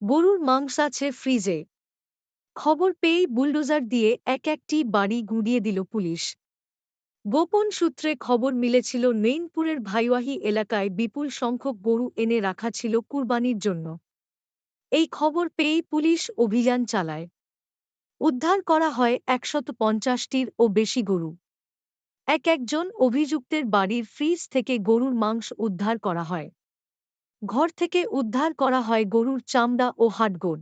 গরুর মাংস আছে ফ্রিজে। খবর পেয়েই বুলডোজার দিয়ে একটি বাড়ি গুঁড়িয়ে দিল পুলিশ। গোপন সূত্রে খবর মিলেছিল নৈনপুরের ভাইওয়াহি এলাকায় বিপুল সংখ্যক গরু এনে রাখা ছিল কুরবানির জন্য। এই খবর পেয়েই পুলিশ অভিযান চালায়। উদ্ধার করা হয় ১৫০টির ও বেশি গরু। একজন অভিযুক্তের বাড়ির ফ্রিজ থেকে গরুর মাংস উদ্ধার করা হয়। ঘর থেকে উদ্ধার করা হয় গরুর চামড়া ও হাড়গোড়।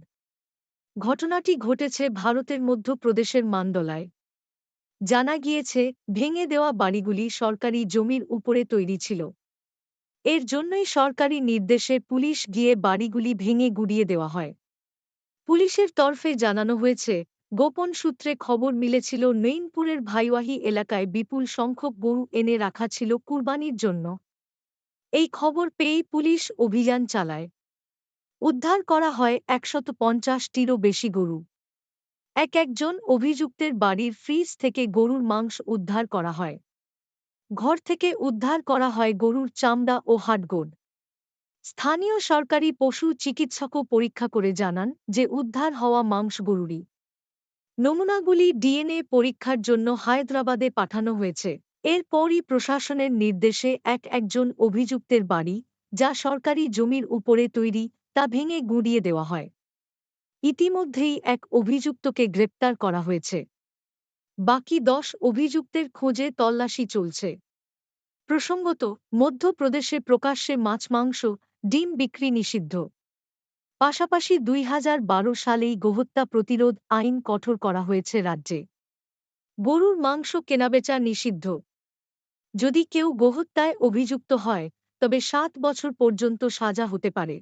ঘটনাটি ঘটেছে ভারতের মধ্যপ্রদেশের মান্ডলায়। জানা গিয়েছে, ভেঙে দেওয়া বাড়িগুলি সরকারি জমির উপরে তৈরি ছিল। এর জন্যই সরকারি নির্দেশে পুলিশ গিয়ে বাড়িগুলি ভেঙে গুঁড়িয়ে দেওয়া হয়। পুলিশের তরফে জানানো হয়েছে, গোপন সূত্রে খবর মিলেছিল নৈনপুরের ভাইওয়াহি এলাকায় বিপুল সংখ্যক গরু এনে রাখা ছিল কুরবানির জন্য। এই খবর পেয়েই পুলিশ অভিযান চালায়। উদ্ধার করা হয় ১৫০টিরও বেশি গরু। একজন অভিযুক্তের বাড়ির ফ্রিজ থেকে গরুর মাংস উদ্ধার করা হয়। ঘর থেকে উদ্ধার করা হয় গরুর চামড়া ও হাড়গোড়। স্থানীয় সরকারি পশু চিকিৎসকও পরীক্ষা করে জানান যে উদ্ধার হওয়া মাংস গরুরই। নমুনাগুলি ডিএনএ পরীক্ষার জন্য হায়দ্রাবাদে পাঠানো হয়েছে। এরপরই প্রশাসনের নির্দেশে একজন অভিযুক্তের বাড়ি, যা সরকারি জমির উপরে তৈরি, তা ভেঙে গুঁড়িয়ে দেওয়া হয়। ইতিমধ্যেই এক অভিযুক্তকে গ্রেপ্তার করা হয়েছে। বাকি ১০ অভিযুক্তের খোঁজে তল্লাশি চলছে। প্রসঙ্গত, মধ্যপ্রদেশে প্রকাশ্যে মাছ-মাংস, ডিম বিক্রি নিষিদ্ধ। পাশাপাশি ২০১২ সালেই গোহত্যা প্রতিরোধ আইন কঠোর করা হয়েছে রাজ্যে। গরুর মাংস কেনাবেচা নিষিদ্ধ। যদি কেউ গোহত্যায় অভিযুক্ত হয়, তবে ৭ বছর পর্যন্ত সাজা হতে পারে।